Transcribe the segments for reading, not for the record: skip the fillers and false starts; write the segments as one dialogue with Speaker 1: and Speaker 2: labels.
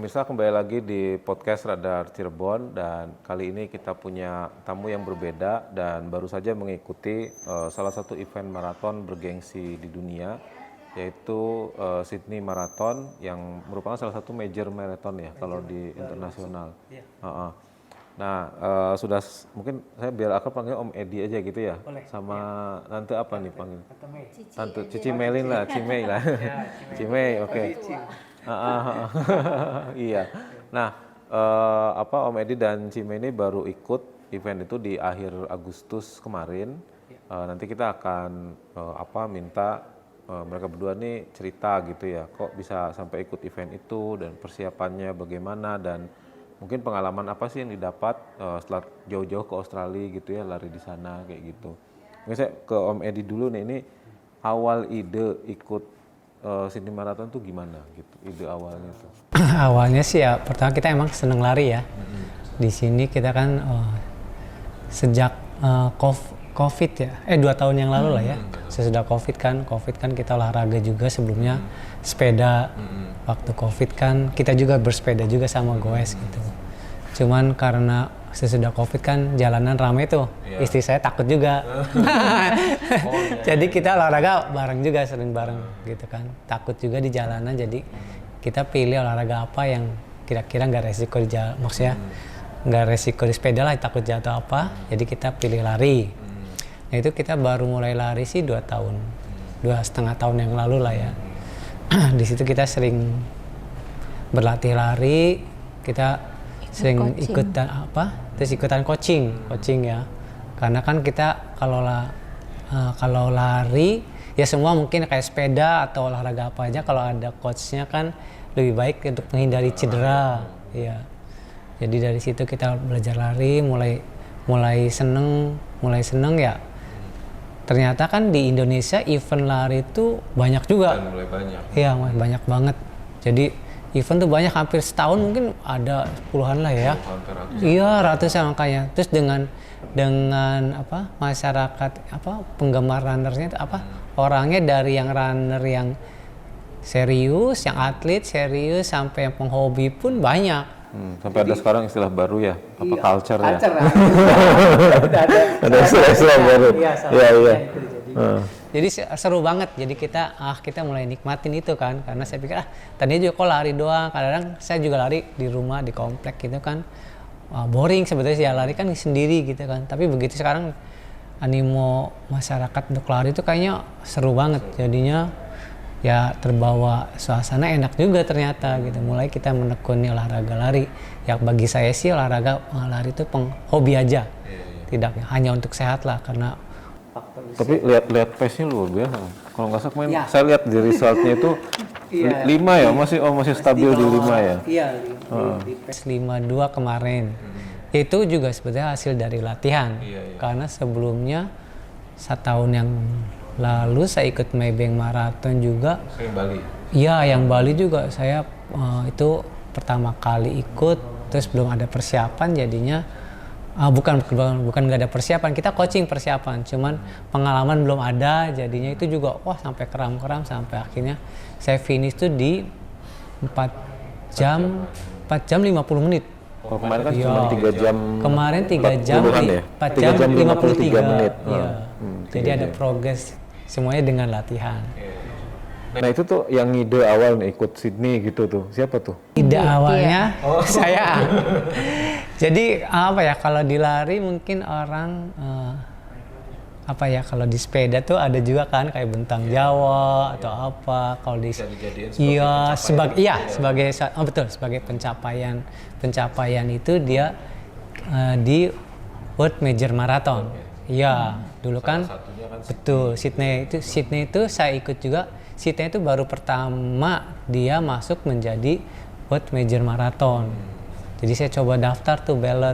Speaker 1: Pemirsa, kembali lagi di podcast Radar Cirebon, dan kali ini kita punya tamu yang berbeda dan baru saja mengikuti salah satu event maraton bergengsi di dunia, yaitu Sydney Marathon, yang merupakan salah satu major marathon ya kalau di internasional. Nah, mungkin saya biar akrab panggil Om Edi aja gitu ya.
Speaker 2: Boleh.
Speaker 1: Sama tante apa nih panggil? Tante Cici
Speaker 2: aja.
Speaker 1: Melin lah, Cimei lah. Cimei, oke. Iya. Nah, Om Edi dan Cime ini baru ikut event itu di akhir Agustus kemarin. Nanti kita akan minta mereka berdua nih cerita gitu ya, kok bisa sampai ikut event itu dan persiapannya bagaimana, dan mungkin pengalaman apa sih yang didapat setelah jauh-jauh ke Australia gitu ya, lari di sana kayak gitu. Mungkin saya ke Om Edi dulu nih, ini awal ide ikut Sydney Marathon tuh gimana gitu, ide awalnya tuh?
Speaker 2: Awalnya sih ya, pertama kita emang seneng lari ya. Di sini kita kan sejak COVID ya, 2 tahun yang lalu lah ya. Sesudah COVID kan kita olahraga juga sebelumnya, sepeda. Waktu COVID kan kita juga bersepeda juga sama goes gitu. Cuman karena sesudah COVID kan jalanan ramai tuh, istri saya takut juga. Jadi kita olahraga bareng juga, sering bareng gitu kan. Takut juga di jalanan, jadi kita pilih olahraga apa yang kira-kira nggak resiko di jalan, maksudnya nggak resiko di sepeda lah, takut jatuh apa. Jadi kita pilih lari. Nah itu kita baru mulai lari sih 2 tahun, 2,5 tahun yang lalu lah ya. Di situ kita sering berlatih lari, kita sering ikutan ikutan coaching ya, karena kan kita kalau lari ya semua mungkin kayak sepeda atau olahraga apa aja, kalau ada coachnya kan lebih baik untuk menghindari cedera ya. Jadi dari situ kita belajar lari, mulai seneng ya. Ternyata kan di Indonesia event lari itu banyak juga.
Speaker 1: Mulai banyak.
Speaker 2: Iya, banyak banget. Jadi event tuh banyak, hampir setahun mungkin ada puluhan lah ya. Iya, ratusan makanya. Terus dengan masyarakat penggemar runnernya itu orangnya dari yang runner yang serius, yang atlet serius, sampai yang penghobi pun banyak.
Speaker 1: Sampai ada sekarang istilah baru ya, culture ya.
Speaker 2: Ada
Speaker 1: istilah baru. Iya.
Speaker 2: Jadi seru banget. Jadi kita mulai nikmatin itu kan, karena saya pikir tadinya juga kok lari doang. Kadang-kadang saya juga lari di rumah, di komplek gitu kan. Boring sebetulnya sih ya, lari kan sendiri gitu kan. Tapi begitu sekarang animo masyarakat untuk lari itu kayaknya seru banget. Jadinya ya terbawa suasana enak juga ternyata gitu. Mulai kita menekuni olahraga lari. Yang bagi saya sih olahraga lari itu hobi aja. Tidak hanya untuk sehat lah, karena
Speaker 1: tapi lihat pace-nya luar biasa. Kalau nggak salah kemarin saya lihat di resultnya itu 5 ya, masih stabil di 5 ya.
Speaker 2: Iya, di pace 52 kemarin. Itu juga sebetulnya hasil dari latihan. Karena sebelumnya 1 tahun yang lalu saya ikut Maybank Marathon juga.
Speaker 1: Yang Bali?
Speaker 2: Iya, yang Bali juga saya itu pertama kali ikut, terus belum ada persiapan jadinya. Bukan nggak ada persiapan, kita coaching persiapan, cuman pengalaman belum ada, jadinya itu juga sampai kram-kram, sampai akhirnya saya finish tuh di 4 jam 50 menit.
Speaker 1: Kemarin kan cuma 3 jam.
Speaker 2: Kemarin 3 jam, 4 jam 53 menit. Iya. Jadi ada progres semuanya dengan latihan.
Speaker 1: Nah itu tuh yang ide awal nih ikut Sydney gitu tuh, siapa tuh?
Speaker 2: Ide awalnya saya. Jadi kalau di lari mungkin orang kalau di sepeda tuh ada juga kan kayak bentang Jawa atau apa. Kalau di sebagai pencapaian itu dia di World Major Marathon. Iya, dulu kan betul Sydney itu saya ikut juga. Sydney itu baru pertama dia masuk menjadi World Major Marathon. Jadi saya coba daftar tuh ballot.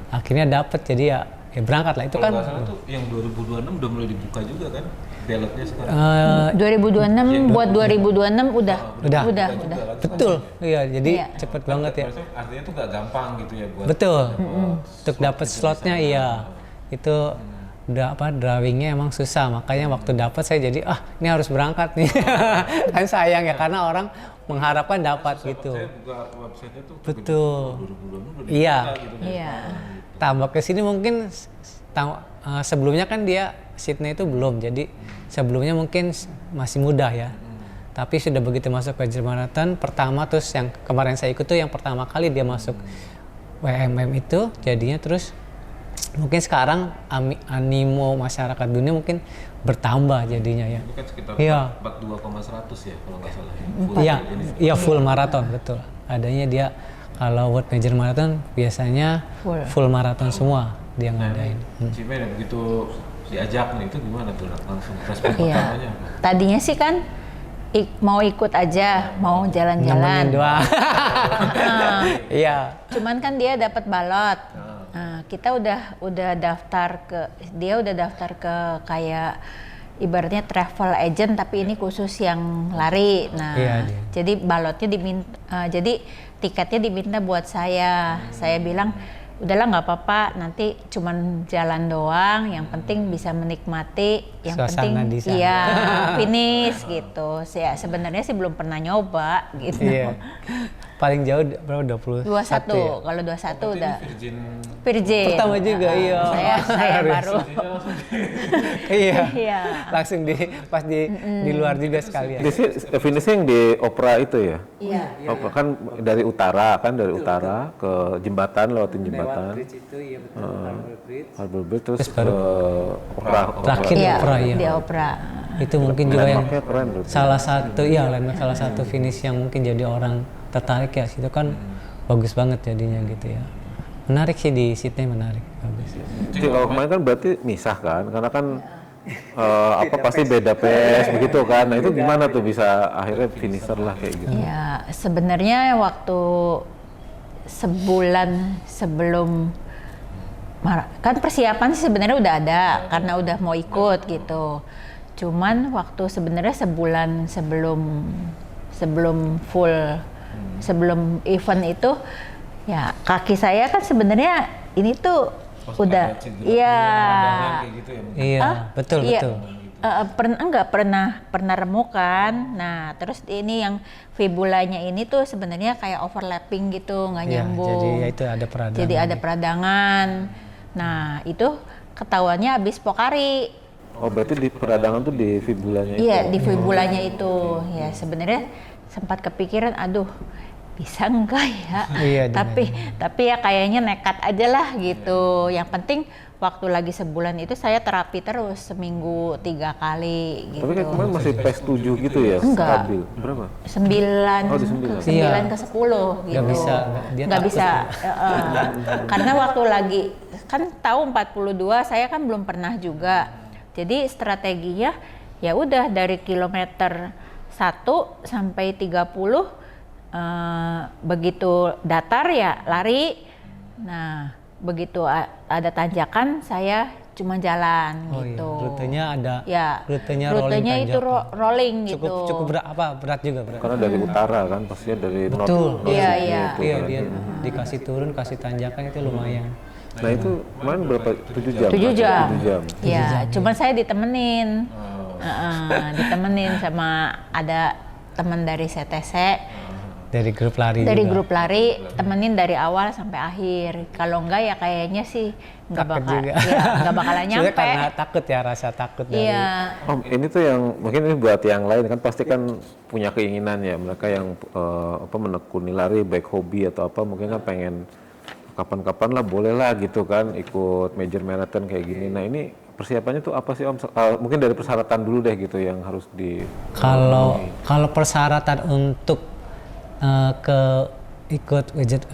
Speaker 2: Akhirnya dapet, jadi ya berangkat lah. Itu
Speaker 1: kalau
Speaker 2: kan
Speaker 1: nggak salah tuh yang 2026 udah mulai dibuka juga kan ballotnya sekarang.
Speaker 3: 2026 buat 2026 udah.
Speaker 2: Betul. Iya, jadi cepet banget ya.
Speaker 1: Artinya tuh nggak gampang gitu ya buat.
Speaker 2: Betul. Untuk dapet slotnya itu udah drawingnya emang susah, makanya waktu dapat saya jadi ini harus berangkat nih. Kan sayang ya, karena orang mengharapkan dapat gitu.
Speaker 1: Saya buka website-nya tuh
Speaker 2: Betul.
Speaker 1: 2020 udah
Speaker 2: Iya.
Speaker 1: gitu.
Speaker 3: Iya.
Speaker 2: Tambah ke sini mungkin sebelumnya kan dia Sydney itu belum, jadi sebelumnya mungkin masih muda ya. Tapi sudah begitu masuk ke Major Marathon pertama, terus yang kemarin saya ikut tuh yang pertama kali dia masuk WMM itu, jadinya terus mungkin sekarang animo masyarakat dunia mungkin bertambah jadinya ya.
Speaker 1: Ini kan sekitar
Speaker 2: Iya.
Speaker 1: 42,100 ya kalau nggak salah.
Speaker 2: Iya, iya full maraton betul. Adanya dia kalau World Major Marathon biasanya full maraton semua dia ngadain.
Speaker 1: Cime begitu diajak nih itu gimana tuh langsung respon
Speaker 3: Iya.
Speaker 1: pertamanya apa?
Speaker 3: Tadinya sih kan mau ikut aja, mau
Speaker 2: Nemenin
Speaker 3: jalan-jalan.
Speaker 2: doang. Iya.
Speaker 3: Cuman kan dia dapat balot. Nah, kita udah daftar dia udah daftar ke kayak ibaratnya travel agent, tapi ini khusus yang lari. Nah,
Speaker 2: Iya, dia.
Speaker 3: jadi balotnya jadi tiketnya diminta buat saya. Saya bilang udahlah nggak apa-apa, nanti cuman jalan doang, yang penting bisa menikmati, yang
Speaker 2: Suasana di
Speaker 3: penting
Speaker 2: sana.
Speaker 3: iya finish gitu. Saya sebenarnya sih belum pernah nyoba gitu.
Speaker 2: Iya. Paling jauh berapa? 21 ya?
Speaker 3: 21, kalau 21 udah
Speaker 1: Virgin
Speaker 3: Virgin.
Speaker 2: Pertama juga, iya.
Speaker 3: Saya baru.
Speaker 2: Iya.
Speaker 3: Iya.
Speaker 2: Langsung pas di luar juga sekalian.
Speaker 1: finishing di Opera itu ya?
Speaker 3: Iya.
Speaker 1: Opera kan dari utara ke jembatan, lewatin jembatan.
Speaker 2: itu iya betul.
Speaker 1: Harbour Bridge terus
Speaker 2: baru
Speaker 1: ke Opera.
Speaker 2: terakhir
Speaker 3: Iya,
Speaker 2: Opera ya.
Speaker 3: di Opera.
Speaker 2: Itu mungkin juga yang
Speaker 1: Landmarknya keren loh.
Speaker 2: landmark salah satu finish yang mungkin jadi orang tertarik ya. Situ kan bagus banget jadinya gitu ya. Menarik sih di Sydney, menarik, bagus.
Speaker 1: Jadi kalau kemarin kan berarti misah kan, karena kan pasti beda pace begitu kan. Nah itu gimana tuh bisa akhirnya finisher lah kayak gitu?
Speaker 3: Ya, sebenarnya waktu sebulan sebelum kan persiapan sih sebenarnya udah ada karena udah mau ikut gitu. Cuman waktu sebenarnya sebulan sebelum sebelum event itu ya kaki saya kan sebenarnya ini tuh udah iya
Speaker 2: Iya, betul.
Speaker 3: pernah remukan. Nah, terus ini yang fibulanya ini tuh sebenarnya kayak overlapping gitu, nggak
Speaker 2: Ya,
Speaker 3: nyambung.
Speaker 2: jadi ya itu ada peradangan.
Speaker 3: Jadi ada peradangan. Nah, itu ketahuannya habis Pokari.
Speaker 1: Oh berarti di peradangan tuh di fibulanya itu?
Speaker 3: Iya, di fibulanya itu. Ya, sebenarnya sempat kepikiran, aduh, bisa enggak ya?
Speaker 2: Iya,
Speaker 3: tapi ya kayaknya nekat aja lah gitu. Yang penting waktu lagi sebulan itu saya terapi terus seminggu 3 kali gitu.
Speaker 1: Tapi kan kemarin masih PES 7 gitu ya?
Speaker 3: Enggak.
Speaker 1: Stabil. Berapa?
Speaker 3: 9
Speaker 1: Oh, di 9.
Speaker 3: ke 10 gitu.
Speaker 2: Nggak bisa, dia
Speaker 3: Nggak
Speaker 2: takut
Speaker 3: bisa. Karena waktu lagi kan tahu 42 saya kan belum pernah juga. Jadi strateginya ya udah dari kilometer 1 sampai 30 begitu datar ya lari. Nah, begitu ada tanjakan saya cuma jalan gitu.
Speaker 2: Iya. Rutenya ada.
Speaker 3: Ya,
Speaker 2: Rutenya
Speaker 3: itu
Speaker 2: tanjakan.
Speaker 3: rolling gitu.
Speaker 2: Cukup berat juga berat.
Speaker 1: Karena dari utara kan, pastinya dari north.
Speaker 2: Betul.
Speaker 3: Iya, iya.
Speaker 2: Iya, dia dikasih turun, kasih tanjakan itu lumayan.
Speaker 1: Nah itu kemarin berapa? 7 jam?
Speaker 3: 7 jam.
Speaker 1: 7 jam.
Speaker 3: Ya, cuman saya ditemenin. Ditemenin sama ada teman dari CTC.
Speaker 2: Dari grup lari
Speaker 3: Dari
Speaker 2: juga.
Speaker 3: grup lari, temenin dari awal sampai akhir. Kalau enggak ya kayaknya sih nggak
Speaker 2: Takut
Speaker 3: bakal,
Speaker 2: juga.
Speaker 3: ya, nggak bakalan
Speaker 2: Sebenarnya
Speaker 3: nyampe.
Speaker 2: karena takut ya, rasa takut dari.
Speaker 3: Iya,
Speaker 1: Ini tuh yang mungkin ini buat yang lain kan pasti kan punya keinginan ya, mereka yang menekuni lari baik hobi atau apa mungkin kan pengen kapan-kapan lah boleh lah gitu kan ikut major marathon kayak gini. Nah ini persiapannya tuh apa sih Om? Mungkin dari persyaratan dulu deh gitu yang harus di.
Speaker 2: Kalau persyaratan untuk ikut widget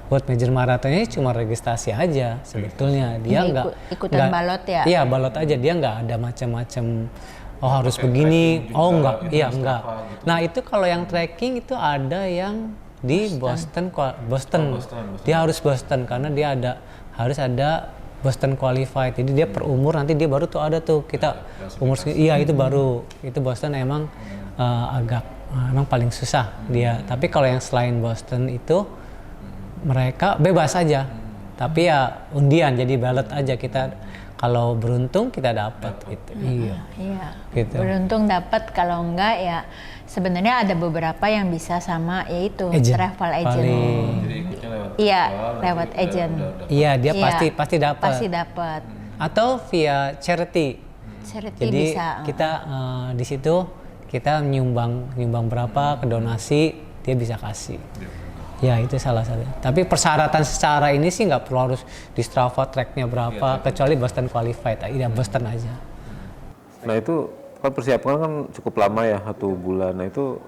Speaker 2: buat major marathonnya cuma registrasi aja sebetulnya. Dia
Speaker 3: Ini
Speaker 2: nggak
Speaker 3: ikutan balot ya?
Speaker 2: Iya, balot aja, dia nggak ada macam-macam harus begini, enggak, iya enggak. Nah itu kalau yang trekking itu ada yang di Boston. Dia harus Boston karena dia harus ada Boston qualified. Jadi dia per umur, nanti dia baru tuh ada tuh kita umur iya itu baru, itu Boston emang emang paling susah dia. Tapi kalau yang selain Boston itu mereka bebas aja. Tapi ya undian, jadi ballot aja kita kalau beruntung kita dapat gitu. Iya.
Speaker 3: Iya.
Speaker 2: Gitu.
Speaker 3: Beruntung dapat, kalau enggak ya sebenarnya ada beberapa yang bisa sama yaitu
Speaker 2: Agent.
Speaker 3: travel agent.
Speaker 2: Paling.
Speaker 1: Jadi ikutnya lewat
Speaker 3: Iya,
Speaker 1: nanti
Speaker 3: lewat agent.
Speaker 2: Iya, dia
Speaker 3: Iya,
Speaker 2: pasti dapat.
Speaker 3: Pasti dapat.
Speaker 2: Atau via charity.
Speaker 3: Charity
Speaker 2: Jadi
Speaker 3: bisa.
Speaker 2: kita di situ kita nyumbang berapa ke donasi, dia bisa kasih. Ya itu salah satu. Tapi persyaratan secara ini sih nggak perlu harus di Strava tracknya berapa, kecuali Boston Qualified. Ya Boston aja.
Speaker 1: Nah itu kan persiapan kan cukup lama ya, 1 bulan. Nah itu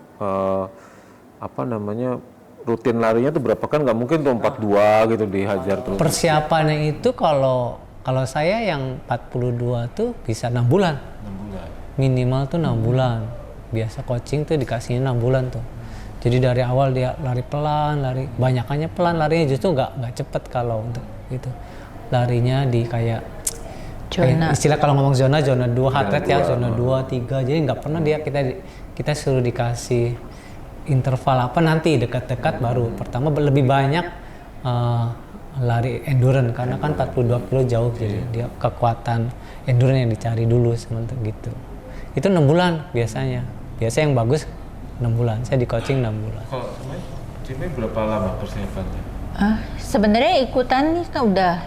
Speaker 1: apa namanya, rutin larinya tuh berapa, kan nggak mungkin tuh 42 gitu dihajar terus.
Speaker 2: Persiapannya itu kalau saya yang 42 tuh bisa 6 bulan.
Speaker 1: 6 bulan.
Speaker 2: Minimal tuh 6 bulan. Biasa coaching tuh dikasihnya 6 bulan tuh. Jadi dari awal dia lari pelan, banyakannya pelan, larinya justru nggak cepet kalau untuk itu. Larinya di kayak istilah kalau ngomong zona 2 heart rate ya, zona 2, 3. Jadi nggak pernah kita suruh dikasih interval apa nanti dekat-dekat baru. Pertama lebih banyak lari endurance karena kan 42 kilo jauh, jadi dia kekuatan endurance yang dicari dulu sementara gitu. Itu 6 bulan biasanya. Biasa yang bagus 6 bulan. Saya di coaching 6 bulan.
Speaker 1: Kalau Cime berapa lama persiapannya?
Speaker 3: Sebenarnya ikutan nih kan udah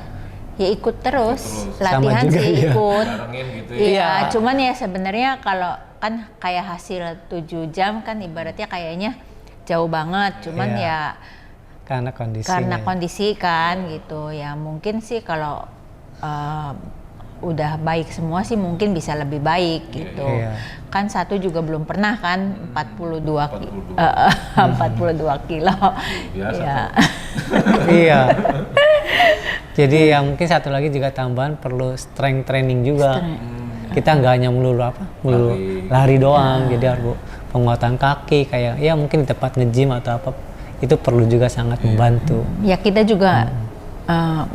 Speaker 3: ya ikut terus. Latihan
Speaker 2: juga,
Speaker 3: sih
Speaker 2: iya.
Speaker 3: ikut.
Speaker 1: Barengin gitu ya?
Speaker 3: Iya, cuman ya sebenarnya kalau kan kayak hasil 7 jam kan ibaratnya kayaknya jauh banget. Cuman
Speaker 2: Iya.
Speaker 3: ya
Speaker 2: Karena kondisi.
Speaker 3: karena kondisi kan gitu. Ya mungkin sih kalau udah baik semua sih mungkin bisa lebih baik gitu.
Speaker 2: Iya.
Speaker 3: Kan satu juga belum pernah kan 42 kilo.
Speaker 1: Biasa
Speaker 3: Ya.
Speaker 2: Iya. Jadi yang mungkin satu lagi juga tambahan perlu strength training juga. Kita nggak hanya melulu lari doang. Jadi harus penguatan kaki kayak ya mungkin di tempat nge-gym atau apa, itu perlu juga sangat membantu.
Speaker 3: Ya kita juga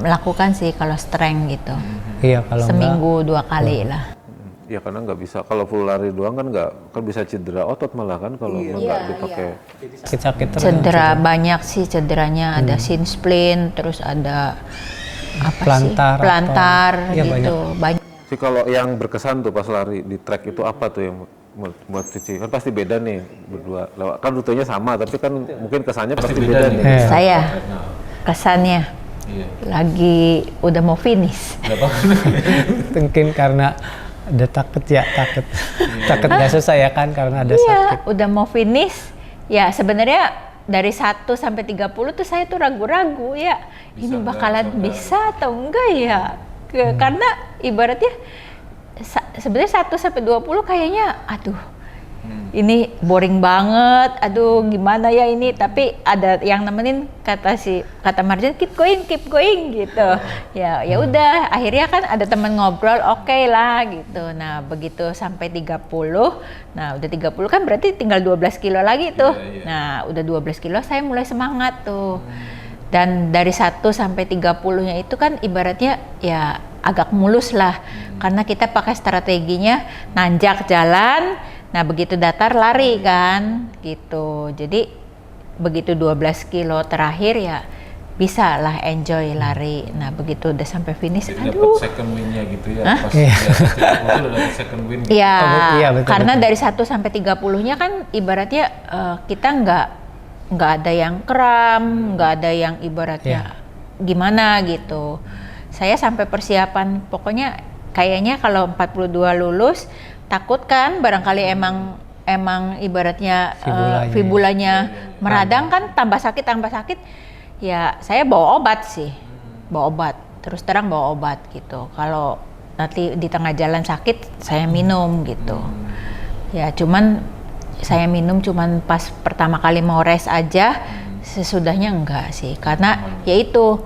Speaker 3: melakukan sih kalau strength gitu.
Speaker 2: Iya kalau
Speaker 3: Seminggu 2 kali lah.
Speaker 1: Ya karena nggak bisa, kalau full lari doang kan kan bisa cedera otot malah kan kalau nggak dipakai.
Speaker 2: sakit terus.
Speaker 3: Cedera banyak sih cederanya, ada shin splint, terus ada apa
Speaker 2: Plantar,
Speaker 3: sih? Plantar
Speaker 2: Iya,
Speaker 3: gitu. Banyak.
Speaker 1: Sih kalau yang berkesan tuh pas lari di track itu apa tuh yang buat Cici? Kan pasti beda nih berdua. Kan rutenya sama tapi kan mungkin kesannya pasti beda nih.
Speaker 2: Iya.
Speaker 3: Saya kesannya
Speaker 1: Iya.
Speaker 3: lagi udah mau finish.
Speaker 2: Mungkin karena ada takut takut nggak selesai ya kan karena ada sakit.
Speaker 3: Iya, udah mau finish. Ya sebenarnya dari 1 sampai 30 tuh saya tuh ragu-ragu ya. Ini bakalan bisa atau enggak ya? Karena ibaratnya sebenarnya 1 sampai 20 kayaknya aduh. Ini boring banget. Aduh, gimana ya ini? Tapi ada yang nemenin, kata Marjan keep going gitu. Ya udah, akhirnya kan ada teman ngobrol, oke lah gitu. Nah, begitu sampai 30. Nah, udah 30 kan berarti tinggal 12 kilo lagi tuh. Nah, udah 12 kilo saya mulai semangat tuh. Dan dari 1 sampai 30-nya itu kan ibaratnya ya agak mulus lah. Karena kita pakai strateginya nanjak jalan. Nah begitu datar lari kan gitu. Jadi begitu 12 kilo terakhir ya bisa lah enjoy lari. Nah begitu udah sampai finish,
Speaker 1: Jadi
Speaker 3: aduh.
Speaker 1: dapat second win-nya gitu ya. Pas di atas 30 udah dapat second win. Gitu.
Speaker 3: Iya,
Speaker 2: Iya, betul,
Speaker 3: karena
Speaker 2: betul.
Speaker 3: dari 1 sampai 30-nya kan ibaratnya kita nggak ada yang kram, nggak ada yang ibaratnya gimana gitu. Saya sampai persiapan pokoknya kayaknya kalau 42 lulus takut kan barangkali emang ibaratnya fibulanya meradang kan tambah sakit ya saya bawa obat terus terang bawa obat gitu. Kalau nanti di tengah jalan sakit saya minum gitu ya, cuman saya minum cuman pas pertama kali mau rest aja, sesudahnya enggak sih karena yaitu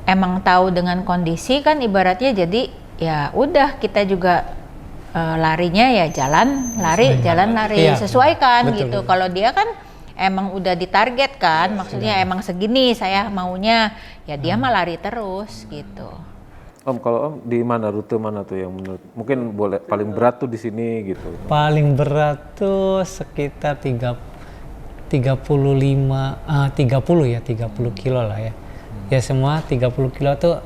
Speaker 3: emang tahu dengan kondisi kan ibaratnya, jadi ya udah kita juga larinya ya jalan lari
Speaker 2: Iya,
Speaker 3: sesuaikan
Speaker 2: betul,
Speaker 3: gitu.
Speaker 2: betul.
Speaker 3: Kalau dia kan emang udah ditarget kan, maksudnya emang segini saya maunya, ya dia mah lari terus gitu.
Speaker 1: Om, kalau Om di mana, rute mana tuh yang menurut mungkin boleh paling berat tuh di sini gitu?
Speaker 2: Paling berat tuh sekitar 30 kilo lah ya. Ya semua 30 kilo tuh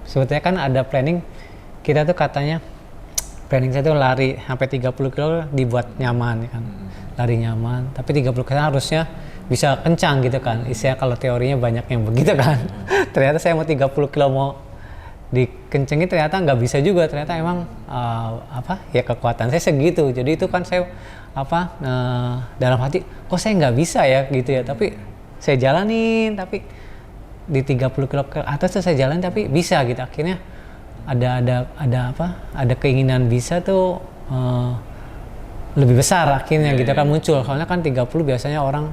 Speaker 2: sebetulnya kan ada planning kita tuh katanya planning saya tuh lari sampai 30 kilo dibuat nyaman ya kan. Lari nyaman, tapi 30 kilo harusnya bisa kencang gitu kan. Istilahnya kalau teorinya banyak yang begitu kan. Ternyata saya mau 30 kilo mau dikencengin ternyata nggak bisa juga. Ternyata emang ya kekuatan saya segitu. Jadi itu kan saya dalam hati kok saya nggak bisa ya gitu ya. Tapi saya jalanin, tapi di 30 kilo ke atas tuh saya jalan tapi bisa gitu. Akhirnya ada keinginan bisa tuh lebih besar akhirnya gitu kan muncul. Soalnya kan 30 biasanya orang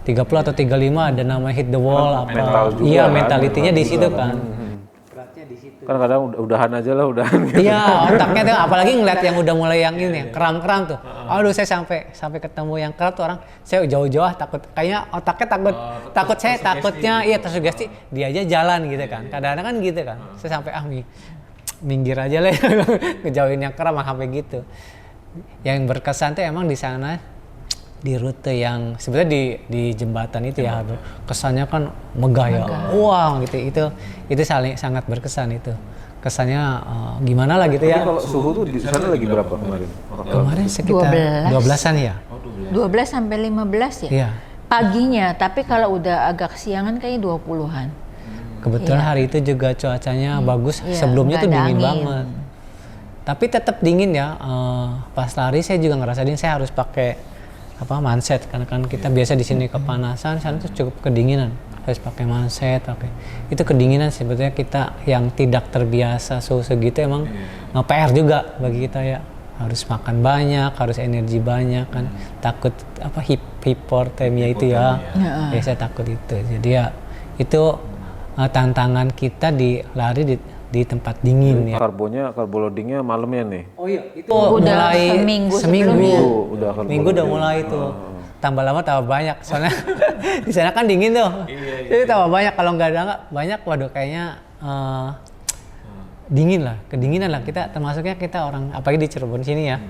Speaker 2: 30 atau 35 ada nama hit the wall apa. Iya, mentalitinya di situ kan. Beratnya di situ.
Speaker 1: Kan kadang udahan aja lah, udahan gitu.
Speaker 2: Iya, otaknya tuh apalagi ngeliat yang udah mulai yang ini yang kram-kram tuh. Aduh, saya sampai ketemu yang kram tuh orang saya jauh-jauh takut. Kayaknya otaknya takut saya takutnya iya tersugesti dia aja jalan gitu kan. Kadang-kadang kan gitu kan. Saya sampai minggir aja lah ngejauhin yang kram sampai gitu. Yang berkesan tuh emang di sana di rute yang sebenarnya di jembatan itu ya kesannya kan megah ya, wow gitu itu sangat berkesan itu kesannya gimana lah gitu ya.
Speaker 1: Tapi kalau suhu tuh di sana lagi berapa kemarin?
Speaker 2: Kemarin sekitar 12-an ya.
Speaker 3: 12 sampai 15 ya?
Speaker 2: Iya.
Speaker 3: Paginya, tapi kalau udah agak siangan kayaknya 20-an.
Speaker 2: Kebetulan hari itu juga cuacanya bagus,
Speaker 3: Iya,
Speaker 2: sebelumnya
Speaker 3: nggak
Speaker 2: tuh
Speaker 3: ada
Speaker 2: dingin
Speaker 3: angin.
Speaker 2: banget. Tapi tetap dingin ya. Pas lari saya juga ngerasain saya harus pakai manset karena kan kita biasa di sini kepanasan, sana tuh cukup kedinginan. Harus pakai manset, itu kedinginan sebetulnya kita yang tidak terbiasa suhu segitu emang PR juga bagi kita ya. Harus makan banyak, harus energi banyak kan. Takut hipotermia itu ya. Ya saya takut itu. Jadi ya itu tantangan kita di lari di tempat dingin ya.
Speaker 1: Karbo loadingnya malamnya nih.
Speaker 2: Oh iya, itu
Speaker 3: Udah
Speaker 2: mulai
Speaker 3: seminggu sebelumnya.
Speaker 1: Udah karbo
Speaker 2: Minggu udah
Speaker 1: loading.
Speaker 2: mulai itu. Tambah lama tambah banyak. Soalnya di sana kan dingin tuh. Jadi tambah banyak. Kalau nggak banyak, waduh kayaknya dingin lah, kedinginan lah. Kita termasuknya kita orang apalagi di Cirebon sini ya.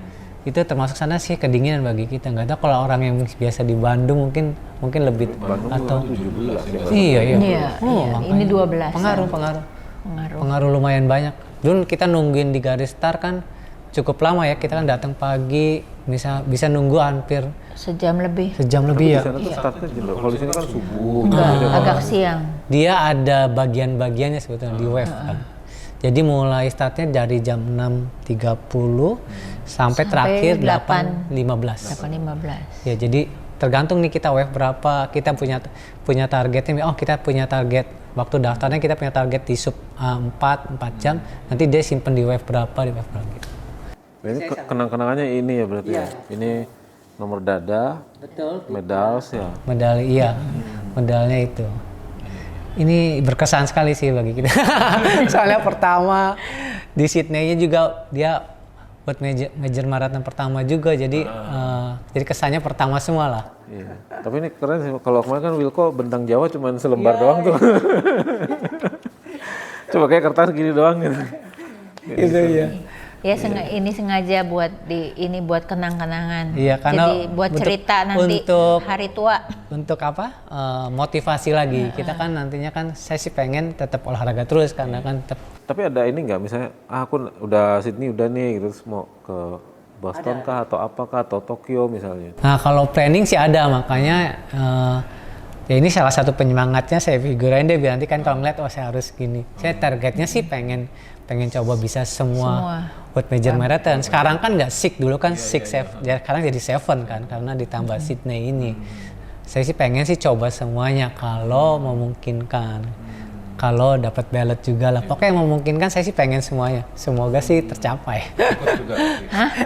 Speaker 2: Itu termasuk sana sih kedinginan bagi kita. Nggak tahu kalau orang yang biasa di Bandung mungkin lebih
Speaker 1: Bandung
Speaker 2: atau
Speaker 1: 17 ya.
Speaker 2: iya.
Speaker 3: Iya. Ini 12.
Speaker 2: Pengaruh lumayan banyak. Dulu kita nungguin di garis start kan cukup lama ya. Kita kan datang pagi, bisa nunggu hampir
Speaker 3: Sejam lebih.
Speaker 2: ya.
Speaker 1: Di sana tuh startnya jam berapa? Kalau di sini kan subuh.
Speaker 3: Agak siang.
Speaker 2: Dia ada bagian-bagiannya sebetulnya di wave kan. Jadi mulai startnya dari jam 6.30 sampai terakhir 8.15.
Speaker 3: 8.15.
Speaker 2: Ya jadi tergantung nih kita wave berapa, kita punya targetnya. Oh kita punya target waktu daftarnya kita punya target di sub 4 jam. Nanti dia simpen di wave berapa gitu.
Speaker 1: Ini kenang-kenangannya ini ya berarti ya. Ini nomor dada, medals ya.
Speaker 2: Medali iya, medalnya itu. Ini berkesan sekali sih bagi kita. Soalnya pertama di Sydney-nya juga dia buat major marathon pertama juga, jadi kesannya pertama semua lah.
Speaker 1: Iya. Tapi ini keren sih. Kalau kemarin kan Wilco bentang Jawa cuma selembar doang tuh. Coba kayak kertas gini doang gitu.
Speaker 2: Itu ya.
Speaker 3: Ya ini sengaja buat buat kenang-kenangan.
Speaker 2: Iya, karena
Speaker 3: jadi buat cerita nanti
Speaker 2: untuk
Speaker 3: hari tua.
Speaker 2: Untuk motivasi lagi. Kita kan nantinya kan saya sih pengen tetap olahraga terus karena kan
Speaker 1: Tapi ada ini nggak misalnya aku udah Sydney udah nih gitu terus mau ke Boston kah atau apakah atau Tokyo misalnya.
Speaker 2: Nah, kalau planning sih ada, makanya ya ini salah satu penyemangatnya saya figurain deh biar nanti kan kalau ngeliat saya harus gini. Saya targetnya sih pengen coba bisa semua buat major marathon. Sekarang kan nggak 6 dulu kan 6 sekarang jadi 7 kan karena ditambah Sydney ini. Saya sih pengen sih coba semuanya kalau memungkinkan. Kalau dapat ballot juga lah. Pokoknya yang memungkinkan saya sih pengen semuanya. Semoga sih tercapai.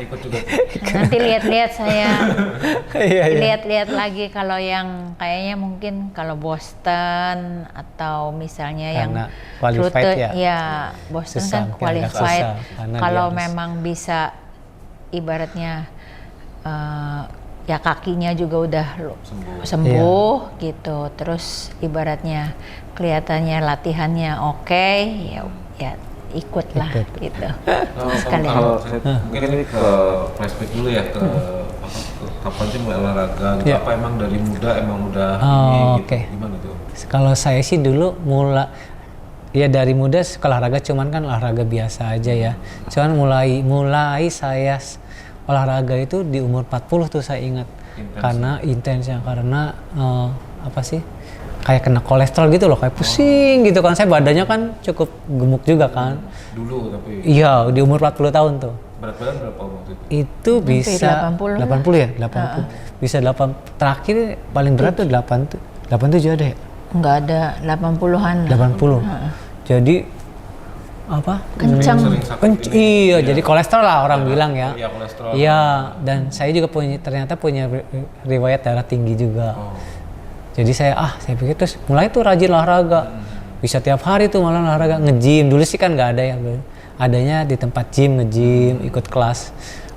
Speaker 1: Ikut juga.
Speaker 3: Nanti lihat-lihat saya.
Speaker 2: Iya.
Speaker 3: Lihat-lihat lagi kalau yang kayaknya mungkin kalau Boston atau misalnya
Speaker 2: Karena
Speaker 3: yang
Speaker 2: qualified
Speaker 3: rute
Speaker 2: ya.
Speaker 3: Boston
Speaker 2: Susah,
Speaker 3: kan
Speaker 2: mungkin agak
Speaker 3: qualified.
Speaker 2: susah, karena
Speaker 3: Kalau
Speaker 2: dia harus-
Speaker 3: memang bisa ibaratnya ya kakinya juga udah sembuh gitu. Terus ibaratnya kelihatannya latihannya oke, ya ikutlah gitu. Sekalian.
Speaker 1: Kalau mungkin ini ke flashback dulu ya ke kapan sih mulai olahraga gitu.
Speaker 2: Ya.
Speaker 1: Apa emang dari muda emang udah
Speaker 2: Oh,
Speaker 1: ini gitu.
Speaker 2: oke.
Speaker 1: Gimana tuh?
Speaker 2: Kalau saya sih dulu Ya dari muda suka olahraga, cuman kan olahraga biasa aja ya. Cuman mulai saya olahraga itu di umur 40 tuh saya ingat. Karena intensnya, karena apa sih? Kayak kena kolesterol gitu loh, kayak pusing gitu kan. Saya badannya kan cukup gemuk juga kan.
Speaker 1: Dulu tapi.
Speaker 2: Iya, di umur 40 tahun tuh.
Speaker 1: Berat badan berapa waktu itu?
Speaker 2: Itu bisa
Speaker 3: 80
Speaker 2: ya, 80. Bisa 8 terakhir paling berat tuh 87 ada ya?
Speaker 3: Enggak ada 80-an lah.
Speaker 2: 80. Jadi apa?
Speaker 3: Kencang.
Speaker 2: Iya, jadi kolesterol lah orang bilang ya.
Speaker 1: Iya, kolesterol.
Speaker 2: Iya, dan saya juga ternyata punya riwayat darah tinggi juga. Jadi saya pikir terus mulai tuh rajin olahraga. Bisa tiap hari tuh malah olahraga, nge-gym. Dulu sih kan nggak ada ya, adanya di tempat gym, nge-gym, ikut kelas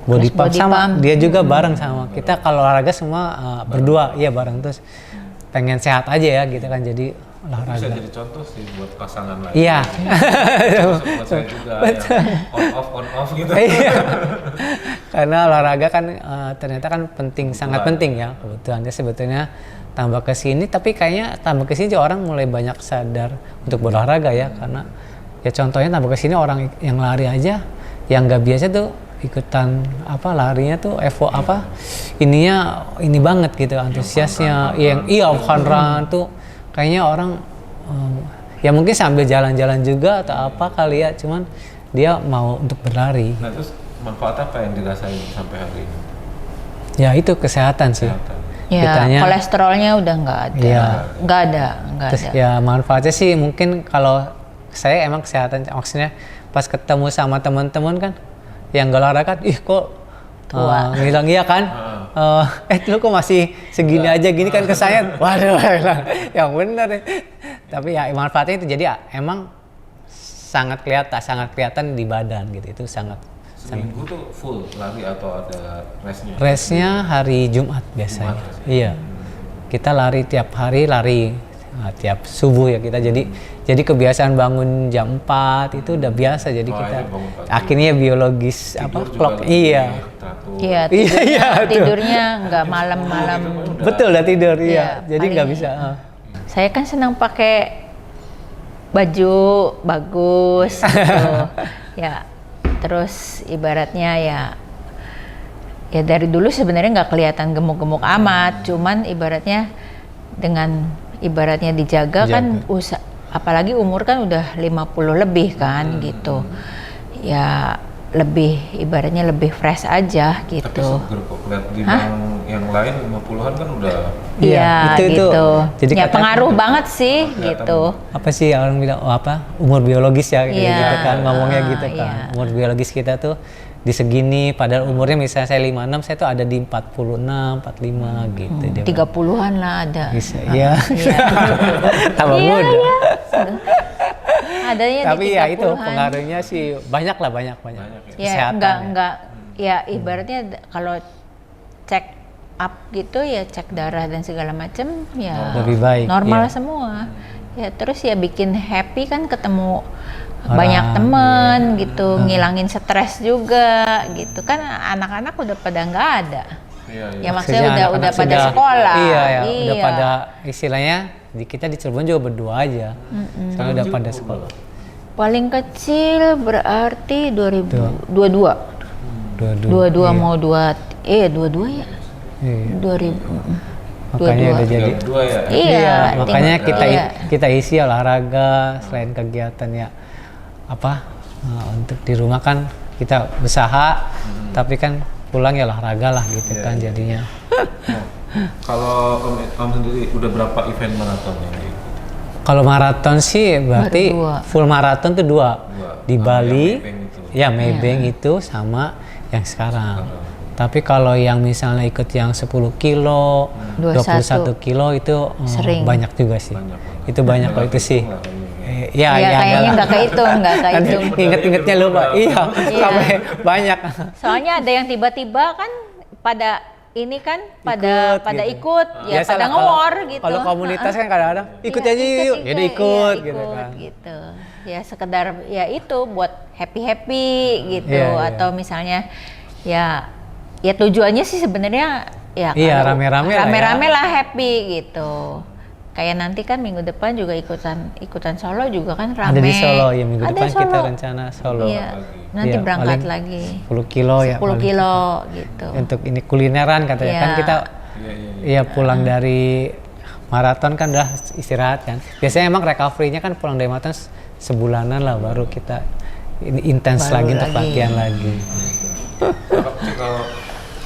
Speaker 2: body pump sama. Dia juga bareng sama kita. Kalau olahraga semua berdua, iya bareng. Terus pengen sehat aja ya gitu kan, jadi olahraga.
Speaker 1: Bisa jadi contoh sih buat pasangan lain.
Speaker 2: Iya.
Speaker 1: Buat saya juga on off gitu.
Speaker 2: Iya. Karena olahraga kan ternyata kan penting, sangat penting ya. Kebutuhannya sebetulnya tambah ke sini, tapi kayaknya tambah ke sini orang mulai banyak sadar untuk berolahraga ya, karena ya contohnya tambah ke sini orang yang lari aja yang nggak biasa tuh ikutan larinya tuh ini banget gitu, antusiasnya yang fun run tuh kayaknya orang ya mungkin sambil jalan-jalan juga atau apa kali ya, cuman dia mau untuk berlari.
Speaker 1: Nah terus manfaat apa yang dirasain sampai hari ini?
Speaker 2: Ya itu kesehatan sih.
Speaker 3: Ya,
Speaker 2: kitanya,
Speaker 3: kolesterolnya udah nggak ada.
Speaker 2: Iya.
Speaker 3: Nggak ada.
Speaker 2: Terus ya manfaatnya sih mungkin kalau saya emang kesehatan, maksudnya pas ketemu sama teman-teman kan yang gak olahraga, kok ngilang iya kan, lu kok masih segini aja gini kan kesannya, waduh yang bener ya. Tapi ya manfaatnya itu jadi emang sangat kelihatan di badan gitu, itu sangat.
Speaker 1: Seminggu tuh full lari atau ada restnya?
Speaker 2: Restnya hari Jumat biasanya. Iya. Kita lari tiap hari, tiap subuh ya kita. Jadi kebiasaan bangun jam 4 itu udah biasa. Jadi kita akhirnya biologis clock. Iya.
Speaker 3: Iya, tidurnya nggak malam-malam.
Speaker 2: Betul, udah tidur. Iya. Jadi nggak bisa.
Speaker 3: Saya kan senang pakai baju bagus gitu. Ya. Terus ibaratnya ya dari dulu sebenarnya nggak kelihatan gemuk-gemuk amat, cuman ibaratnya dijaga kan, apalagi umur kan udah 50 lebih kan gitu. Ya ibaratnya lebih fresh aja gitu.
Speaker 1: Tapi seger kok lihat di yang lain 50-an kan udah.
Speaker 3: Iya gitu.
Speaker 2: Jadi
Speaker 3: ya pengaruh banget sih gitu.
Speaker 2: Apa sih orang bilang umur biologis ya gitu kan, ngomongnya gitu kan. Umur biologis kita tuh di segini, padahal umurnya misalnya saya 56, saya tuh ada di 46, 45 gitu.
Speaker 3: 30-an lah ada.
Speaker 2: Bisa, iya. Tambah muda.
Speaker 3: Adanya
Speaker 2: tapi
Speaker 3: di 30-an.
Speaker 2: Ya itu pengaruhnya sih banyak.
Speaker 3: Ya enggak ya ibaratnya kalau cek up gitu ya, cek darah dan segala macam ya
Speaker 2: lebih baik,
Speaker 3: normal semua. Ya terus ya bikin happy kan, ketemu banyak temen gitu, ngilangin stres juga gitu kan. Anak-anak udah pada nggak ada. Ya maksudnya udah pada sekolah.
Speaker 2: Iya. Udah pada istilahnya kita di Cirebon juga berdua aja. Soalnya udah pada sekolah.
Speaker 3: Paling kecil berarti 2022. 22 mau 22 ya. 2000.
Speaker 2: Makanya udah jadi.
Speaker 3: Iya.
Speaker 2: Makanya kita isi olahraga selain kegiatan ya untuk di rumah kan kita usaha, tapi kan pulang ya olahraga lah gitu kan jadinya.
Speaker 1: Kalau Om sendiri udah berapa event maraton yang diikuti?
Speaker 2: Kalau maraton sih berarti full maraton tuh 2 di Bali, Maybank itu sama yang sekarang. Tapi kalau yang misalnya ikut yang 10 kilo, 21 kilo itu banyak juga sih. Itu banyak kalau itu sih.
Speaker 3: Ya kayaknya nggak kehitung.
Speaker 2: Inget-ingetnya lupa. Iya, sampai banyak.
Speaker 3: Soalnya ada yang tiba-tiba kan pada ikut ya, pada nge-war gitu.
Speaker 2: Kalau komunitas kan kadang-kadang ikut aja yuk, jadi ikut gitu kan.
Speaker 3: Gitu. Ya sekedar ya itu buat happy gitu, atau misalnya ya tujuannya sih sebenarnya ya
Speaker 2: rame-rame
Speaker 3: lah happy gitu. kayak nanti kan minggu depan juga ikutan Solo juga kan rame.
Speaker 2: Ada di Solo ya, minggu
Speaker 3: Ada
Speaker 2: depan
Speaker 3: di Solo.
Speaker 2: kita rencana Solo.
Speaker 3: Iya, nanti
Speaker 2: Iya,
Speaker 3: berangkat
Speaker 2: paling
Speaker 3: lagi.
Speaker 2: 10 kilo ya.
Speaker 3: 10
Speaker 2: paling.
Speaker 3: kilo gitu.
Speaker 2: Untuk ini kulineran katanya
Speaker 3: Iya.
Speaker 2: kan kita iya pulang dari maraton kan udah istirahat kan. Biasanya emang recovery-nya kan pulang dari maraton sebulanan lah baru kita ini intens
Speaker 3: Baru
Speaker 2: lagi untuk
Speaker 3: lagi.
Speaker 2: latihan lagi.
Speaker 1: Kalau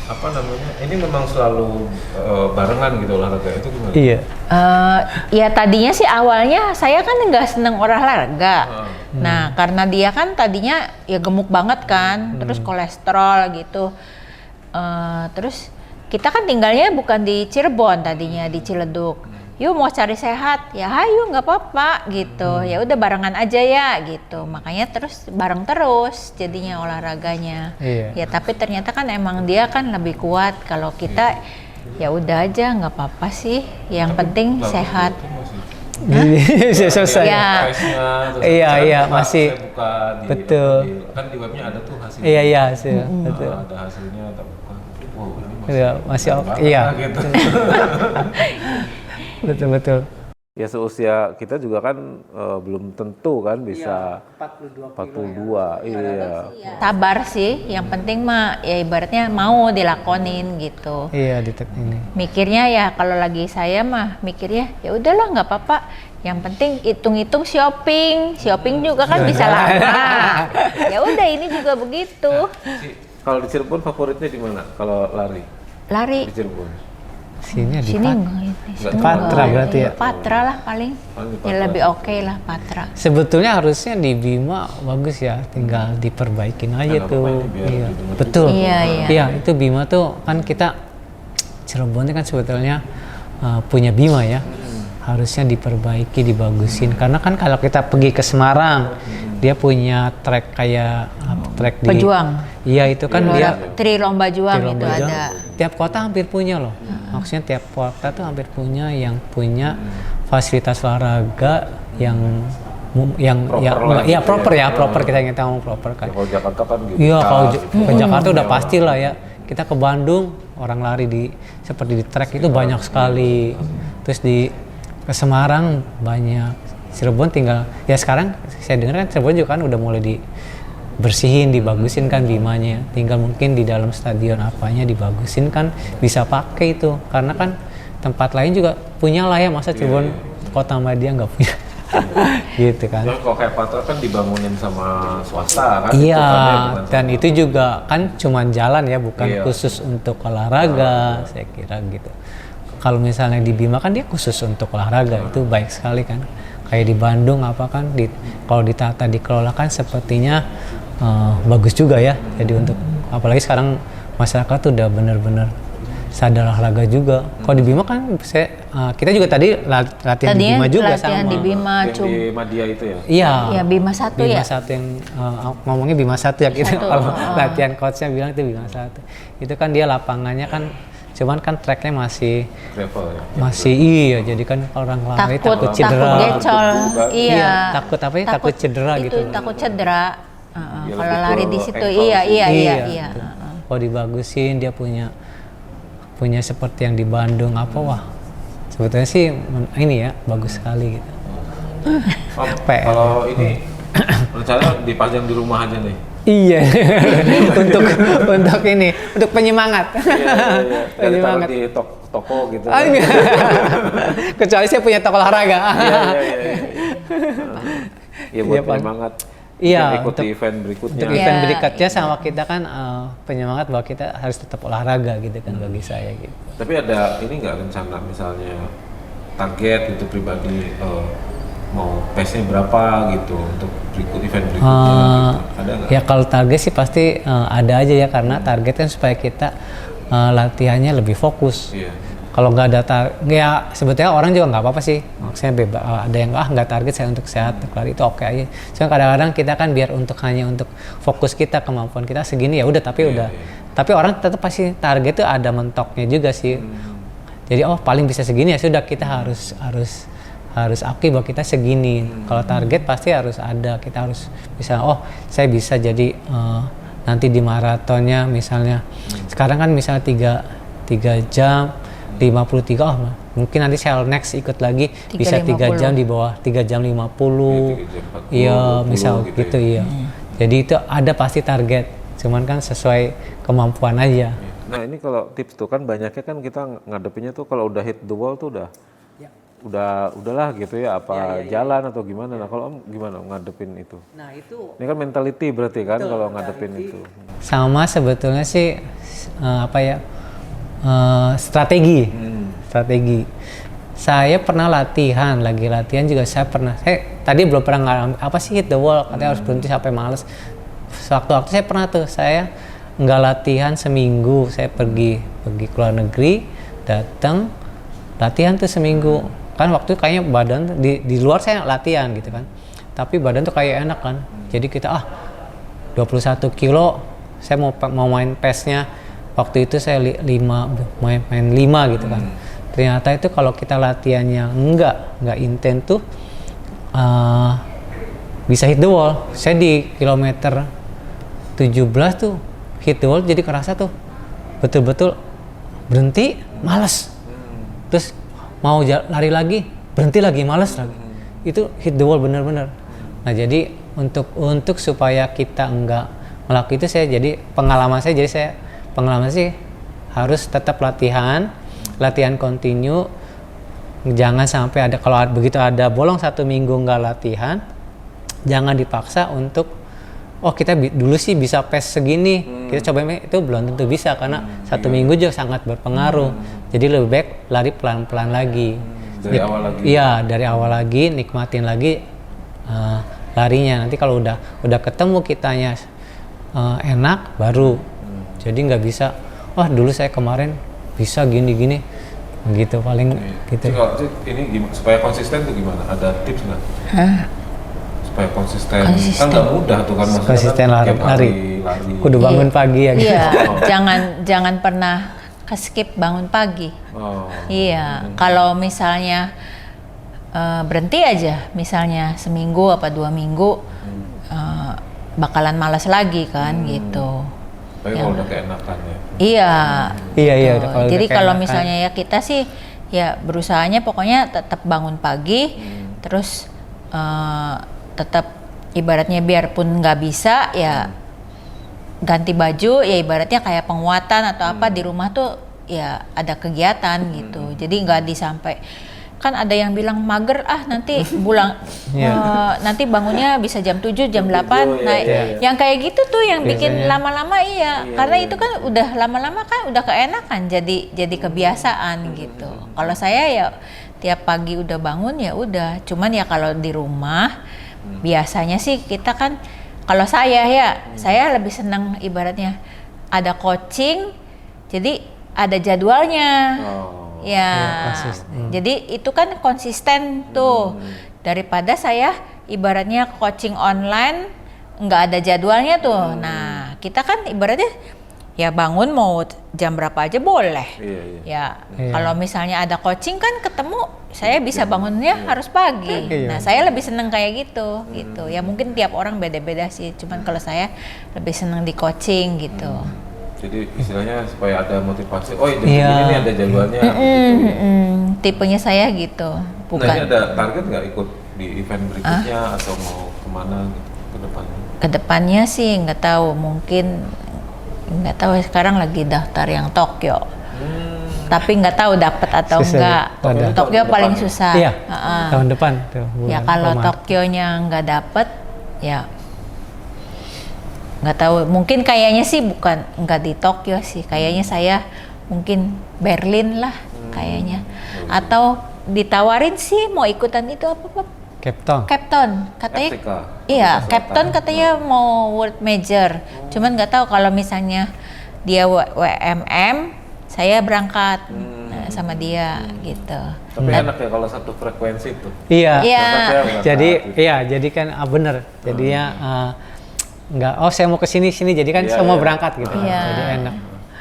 Speaker 1: apa namanya, ini memang selalu barengan gitu olahraga itu gimana?
Speaker 2: Iya.
Speaker 3: Ya tadinya sih awalnya saya kan nggak seneng olahraga. Nah karena dia kan tadinya ya gemuk banget kan, terus kolesterol gitu. Terus kita kan tinggalnya bukan di Cirebon tadinya, di Ciledug. Yuk mau cari sehat, ya hayu nggak apa-apa gitu. Ya udah barengan aja ya gitu. Makanya terus bareng terus jadinya olahraganya.
Speaker 2: Iya.
Speaker 3: Ya tapi ternyata kan emang dia kan lebih kuat. Kalau kita ya udah aja nggak apa-apa sih. Yang penting sehat.
Speaker 2: Sudah selesai.
Speaker 3: Ya.
Speaker 1: Size-nya, terus
Speaker 2: Iya,
Speaker 1: kan
Speaker 2: iya,
Speaker 1: buka,
Speaker 2: masih.
Speaker 1: saya buka di,
Speaker 2: Betul.
Speaker 1: kan di webnya ada tuh hasilnya.
Speaker 2: Iya iya sih. Betul.
Speaker 1: Ada hasilnya atau bukan. Wow, ini masih,
Speaker 2: Iya, masih oke.
Speaker 1: banget
Speaker 2: Iya.
Speaker 1: lah gitu.
Speaker 2: Betul.
Speaker 1: Ya seusia kita juga kan belum tentu kan bisa 42. Iya.
Speaker 3: Sabar sih, yang penting mah ya ibaratnya mau dilakonin gitu.
Speaker 2: Iya di ini.
Speaker 3: Mikirnya ya kalau lagi saya mah mikirnya ya udahlah nggak apa-apa. Yang penting hitung-hitung shopping juga kan bisa lama. Ya udah ini juga begitu.
Speaker 1: Kalau di Cirebon favoritnya di mana? Kalau lari
Speaker 3: Lari
Speaker 1: di Cirebon.
Speaker 2: Sini di
Speaker 3: sini
Speaker 2: Pat-
Speaker 3: enggak,
Speaker 1: Nggak
Speaker 2: Patra berarti ya?
Speaker 3: Patra lah paling.
Speaker 1: Paling di
Speaker 3: Ya
Speaker 1: Patra.
Speaker 3: lebih oke lah Patra.
Speaker 2: Sebetulnya harusnya di Bima bagus ya, tinggal diperbaikin aja
Speaker 1: Nggak
Speaker 2: tuh.
Speaker 1: apa-apa, biar
Speaker 2: Iya,
Speaker 1: didengar
Speaker 2: betul.
Speaker 3: Iya, iya.
Speaker 2: Iya, itu Bima tuh kan kita Cirebon itu kan sebetulnya punya Bima ya. Harusnya diperbaiki, dibagusin. Karena kan kalau kita pergi ke Semarang, dia punya trek kayak trek di
Speaker 3: Pejuang.
Speaker 2: Iya, itu kan dia
Speaker 3: Tri Lomba Juang
Speaker 2: di
Speaker 3: itu
Speaker 2: Lomba Juang.
Speaker 3: ada.
Speaker 2: Tiap kota hampir punya loh. Maksudnya tiap kota tuh hampir punya yang punya fasilitas olahraga yang
Speaker 1: Proper lah
Speaker 2: ya
Speaker 1: gitu
Speaker 2: proper
Speaker 1: ya.
Speaker 2: ya, proper kita ngomong proper kan.
Speaker 1: Ya, kalau Jakarta kan gitu.
Speaker 2: Iya, kalau ke Jakarta udah
Speaker 1: mewah.
Speaker 2: pasti lah ya. Kita ke Bandung, orang lari seperti di trek itu banyak sekali. Terus ke Semarang banyak. Cirebon tinggal ya sekarang saya dengar kan Cirebon juga kan udah mulai dibersihin, dibagusin kan Bimanya. Tinggal mungkin di dalam stadion apanya dibagusin kan bisa pakai itu. Karena kan tempat lain juga punya lah ya, masa Cirebon kota Madia nggak punya. Gitu kan.
Speaker 1: Terus kalau kayak Patra kan dibangunin sama swasta kan?
Speaker 2: Iya,
Speaker 1: Itu kan ya, bukan
Speaker 2: dan
Speaker 1: sama-
Speaker 2: itu juga kan cuman jalan ya, bukan
Speaker 1: Iya.
Speaker 2: khusus untuk olahraga, saya kira gitu. Kalau misalnya di Bima kan dia khusus untuk olahraga, itu baik sekali kan. Kayak di Bandung apa kan, kalau ditata dikelola kan sepertinya bagus juga ya. Jadi untuk apalagi sekarang masyarakat tuh udah bener-bener sadar olahraga juga. Kalau di Bima kan kita juga tadi latihan di
Speaker 3: Tadinya
Speaker 2: Bima juga
Speaker 3: latihan
Speaker 2: sama.
Speaker 3: di Bima
Speaker 1: Yang di Madia itu ya?
Speaker 2: Iya.
Speaker 3: Ya Bima 1
Speaker 2: Bima
Speaker 3: ya.
Speaker 2: satu yang ngomongnya Bima 1 ya gitu.
Speaker 3: Satu,
Speaker 2: Kalau latihan coachnya bilang itu Bima 1. Itu kan dia lapangannya kan cuman kan tracknya masih
Speaker 1: Gravel ya?
Speaker 2: iya, jadi kan orang lari takut cedera.
Speaker 3: gecol. Iya.
Speaker 2: Takut apa ya? Takut cedera
Speaker 3: itu,
Speaker 2: gitu.
Speaker 3: Takut cedera.
Speaker 1: Ya,
Speaker 3: Kalau
Speaker 1: lebih
Speaker 3: lari
Speaker 1: ke
Speaker 3: di situ
Speaker 1: ankle
Speaker 3: iya
Speaker 1: sih.
Speaker 3: iya.
Speaker 2: Gitu. Kalau dibagusin dia punya seperti yang di Bandung apa wah. Sebetulnya sih ini ya bagus sekali gitu.
Speaker 1: Oh,
Speaker 2: PR.
Speaker 1: kalau ini rencana dipajang di rumah aja nih?
Speaker 2: Iya. untuk ini, untuk penyemangat.
Speaker 1: Iya. Taruh
Speaker 2: Penyemangat.
Speaker 1: di toko gitu.
Speaker 2: Ah, enggak. Kecuali saya punya toko olahraga.
Speaker 1: Iya. Iya buat
Speaker 2: Iya, Pak.
Speaker 1: penyemangat.
Speaker 2: Iya,
Speaker 1: Ikut
Speaker 2: untuk-
Speaker 1: event berikutnya.
Speaker 2: Untuk
Speaker 3: Iya,
Speaker 2: event berikutnya sama kita kan penyemangat bahwa kita harus tetap olahraga gitu kan bagi saya gitu.
Speaker 1: Tapi ada ini nggak rencana misalnya target itu pribadi mau pace-nya berapa gitu untuk event berikutnya gitu. Ada nggak?
Speaker 2: Ya kalau target sih pasti ada aja ya karena target kan supaya kita latihannya lebih fokus.
Speaker 1: Iya.
Speaker 2: Kalau nggak ada ya sebetulnya orang juga nggak apa-apa sih. Maksudnya bebas. Ada yang nggak target saya untuk sehat, untuk lari itu oke aja. Cuma kadang-kadang kita kan biar hanya untuk fokus kita kemampuan kita segini ya udah tapi udah. Tapi orang tetap pasti target itu ada mentoknya juga sih. Jadi paling bisa segini ya sudah kita harus aktif bahwa kita segini. Kalau target pasti harus ada. Kita harus bisa saya bisa jadi nanti di maratonnya misalnya sekarang kan misalnya 3 jam 53 mungkin nanti saya next ikut lagi
Speaker 3: 3.50.
Speaker 2: bisa 3 jam di bawah 3 jam 50. Iya, misal gitu ya. Jadi itu ada pasti target, cuman kan sesuai kemampuan aja.
Speaker 1: Nah ini kalau tips tuh kan banyaknya kan kita ngadepinnya tuh kalau udah hit the wall tuh udahlah gitu ya, apa jalan atau gimana. Nah kalau Om gimana ngadepin itu?
Speaker 2: Nah itu
Speaker 1: Ini kan mentality berarti kan kalau ngadepin itu.
Speaker 2: sama sebetulnya sih strategi. Strategi. Saya pernah lagi latihan juga saya tadi belum pernah ngalamin apa sih hit the wall, katanya harus berhenti sampai males. Sewaktu-waktu saya pernah tuh, saya nggak latihan seminggu, saya pergi ke luar negeri, datang latihan tuh seminggu. Kan waktu itu kayaknya badan di luar saya latihan gitu kan, tapi badan tuh kayak enak kan. Jadi kita 21 kilo, saya mau main pesnya. Waktu itu saya main 5 gitu kan. Ternyata itu kalau kita latihannya nggak intens tuh bisa hit the wall. Saya di kilometer 17 tuh hit the wall, jadi kerasa tuh betul-betul berhenti, malas. Terus mau lari lagi, berhenti lagi, malas lagi. Itu hit the wall bener-bener. Nah jadi untuk supaya kita enggak melakukan itu, pengalaman sih harus tetap latihan continue. Jangan sampai kalau begitu ada bolong 1 minggu enggak latihan, jangan dipaksa untuk kita dulu sih bisa pace segini, kita cobain, itu belum tentu bisa karena 1 minggu juga sangat berpengaruh. Jadi lebih baik lari pelan-pelan lagi.
Speaker 1: Dari awal lagi.
Speaker 2: Iya, dari awal lagi, nikmatin lagi larinya. Nanti kalau udah ketemu kitanya enak baru. Jadi nggak bisa, dulu saya kemarin bisa gini-gini, gitu paling gitu.
Speaker 1: Ini supaya konsisten tuh gimana? Ada tips nggak? Supaya konsisten. Kan nggak mudah tuh kan,
Speaker 2: konsisten
Speaker 1: kan
Speaker 2: lari. Kudu bangun pagi ya gitu.
Speaker 3: Iya, jangan pernah skip bangun pagi. Iya, kalau misalnya berhenti aja, misalnya seminggu apa 2 minggu, bakalan malas lagi kan gitu.
Speaker 1: Tapi kalau udah keenakan ya.
Speaker 2: Iya.
Speaker 3: Jadi kalau misalnya ya kita sih ya berusahanya pokoknya tetap bangun pagi, terus tetap ibaratnya biarpun nggak bisa ya ganti baju, ya ibaratnya kayak penguatan atau apa di rumah tuh ya ada kegiatan gitu. Jadi nggak disampai, kan ada yang bilang mager nanti nanti bangunnya bisa jam 7 jam 8. Nah yang kayak gitu tuh yang bikin lama-lama karena itu kan udah lama-lama kan udah keenakan, jadi kebiasaan gitu. Kalau saya ya tiap pagi udah bangun ya udah. Cuman ya kalau di rumah biasanya sih kita kan, kalau saya lebih senang ibaratnya ada coaching, jadi ada jadwalnya. Jadi itu kan konsisten tuh, daripada saya ibaratnya coaching online nggak ada jadwalnya tuh. Nah kita kan ibaratnya ya bangun mau jam berapa aja boleh. Kalau misalnya ada coaching kan ketemu, saya bisa bangunnya harus pagi. Nah saya lebih seneng kayak gitu. Ya mungkin tiap orang beda-beda sih, cuman kalau saya lebih seneng di coaching gitu.
Speaker 1: Jadi istilahnya supaya ada motivasi. Jam segini nih ada jadwalnya.
Speaker 3: Tipenya saya gitu. Bukan.
Speaker 1: Nah ini ada target nggak ikut di event berikutnya atau mau kemana gitu ke depannya?
Speaker 3: Kedepannya sih nggak tahu, mungkin nggak tahu, sekarang lagi daftar yang Tokyo. Tapi nggak tahu dapat atau enggak. Tokyo paling susah.
Speaker 2: Iya. Tahun depan tuh.
Speaker 3: Ya kalau Tokyonya nggak dapat ya nggak tahu, mungkin kayaknya sih bukan nggak di Tokyo sih, kayaknya saya mungkin Berlin lah kayaknya, atau ditawarin sih mau ikutan itu apa Cape Town katanya. Iya, Cape Town katanya mau World Major, cuman nggak tahu kalau misalnya dia WMM saya berangkat sama dia gitu.
Speaker 1: Tapi enak ya kalau satu frekuensi tuh.
Speaker 2: Iya. Jadi kan bener, jadinya nggak saya mau ke sini jadi kan semua berangkat gitu. Jadi enak.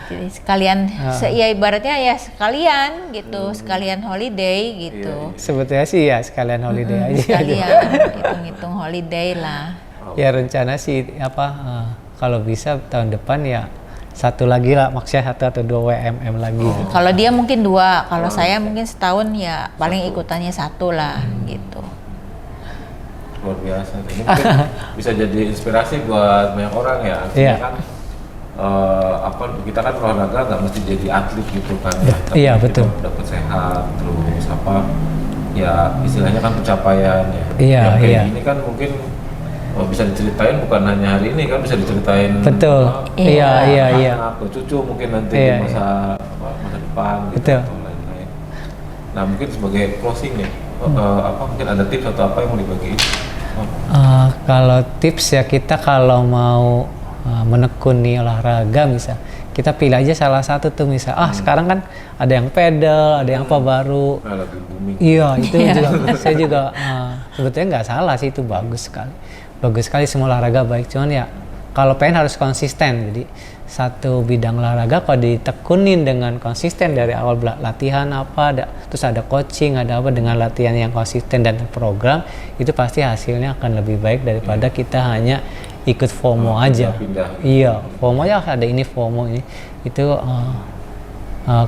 Speaker 3: Jadi sekalian ya ibaratnya ya sekalian gitu, sekalian holiday gitu.
Speaker 2: Sebetulnya sih ya sekalian holiday aja.
Speaker 3: Sekalian hitung-hitung holiday lah.
Speaker 2: Ya rencana sih kalau bisa tahun depan ya satu lagi lah, maksudnya 1 atau 2 WMM lagi.
Speaker 3: Kalau dia mungkin 2, kalau saya mungkin setahun ya paling ikutannya 1 lah gitu.
Speaker 1: Luar biasa. Ini mungkin bisa jadi inspirasi buat banyak orang ya. Artinya
Speaker 2: Iya.
Speaker 1: kan kita kan olahraga nggak mesti jadi atlet gitu kan ya. Tapi
Speaker 2: Iya,
Speaker 1: kita
Speaker 2: betul.
Speaker 1: dapat sehat terus ya istilahnya kan pencapaian ya.
Speaker 2: Iya,
Speaker 1: Yang kayak
Speaker 2: iya.
Speaker 1: gini kan mungkin bisa diceritain bukan hanya hari ini kan, bisa diceritain
Speaker 2: Betul. Iya, iya, iya.
Speaker 1: anak, cucu mungkin nanti
Speaker 2: Iya,
Speaker 1: di masa depan gitu
Speaker 2: Betul.
Speaker 1: atau lain-lain. Nah mungkin sebagai closing ya, mungkin ada tips atau apa yang mau dibagiin?
Speaker 2: Kalau tips ya, kita kalau mau menekuni olahraga misal, kita pilih aja salah satu tuh misal. Sekarang kan ada yang pedal, ada yang apa baru.
Speaker 1: Nah, lagi booming.
Speaker 2: Iya, itu juga saya juga sebetulnya nggak salah sih, itu bagus sekali. Bagus sekali semua olahraga baik, cuman ya kalau pengen harus konsisten. Jadi satu bidang olahraga kalau ditekunin dengan konsisten dari awal latihan terus ada coaching, ada apa, dengan latihan yang konsisten dan program, itu pasti hasilnya akan lebih baik daripada kita hanya ikut FOMO aja.
Speaker 1: Pindah.
Speaker 2: Iya, FOMO ya ada ini FOMO ini, itu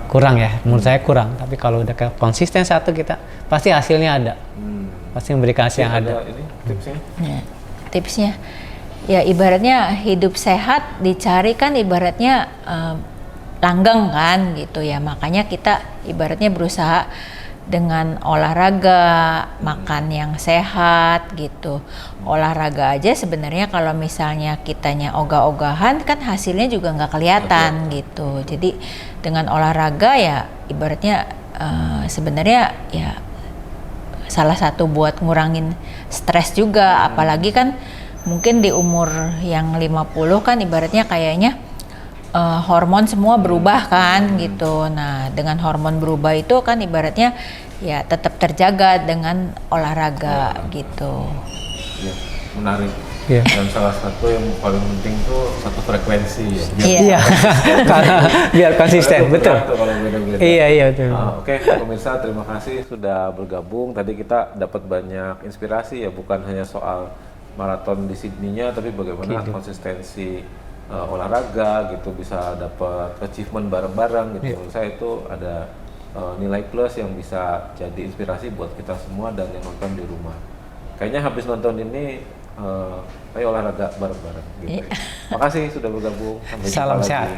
Speaker 2: kurang ya, menurut saya kurang. Tapi kalau udah konsisten satu, kita pasti hasilnya ada, pasti memberikan hasil yang ada.
Speaker 1: Ini tipsnya?
Speaker 3: Ya, tipsnya ya ibaratnya hidup sehat dicari kan ibaratnya langgeng kan gitu ya, makanya kita ibaratnya berusaha dengan olahraga, makan yang sehat gitu. Olahraga aja sebenarnya kalau misalnya kitanya ogah-ogahan kan hasilnya juga nggak kelihatan gitu. Jadi dengan olahraga ya ibaratnya sebenarnya ya salah satu buat ngurangin stres juga, apalagi kan mungkin di umur yang 50 kan ibaratnya kayaknya hormon semua berubah kan gitu. Nah, dengan hormon berubah itu kan ibaratnya ya tetap terjaga dengan olahraga gitu.
Speaker 1: Ya, menarik.
Speaker 2: Iya.
Speaker 1: Dan salah satu yang paling penting tuh satu frekuensi ya.
Speaker 3: Iya.
Speaker 2: Karena biar konsisten,
Speaker 1: Karena
Speaker 2: betul.
Speaker 1: berat tuh kalau beda-beda.
Speaker 2: Iya, betul.
Speaker 1: Oke, pemirsa, terima kasih sudah bergabung. Tadi kita dapat banyak inspirasi ya, bukan hanya soal maraton di Sydney-nya, tapi bagaimana konsistensi olahraga gitu, bisa dapat achievement bareng-bareng gitu. Menurut saya itu ada nilai plus yang bisa jadi inspirasi buat kita semua dan yang nonton di rumah. Kayaknya habis nonton ini ayo olahraga bareng-bareng gitu. Makasih sudah bergabung. Sampai jumpa
Speaker 2: Salam
Speaker 1: lagi.
Speaker 2: sehat.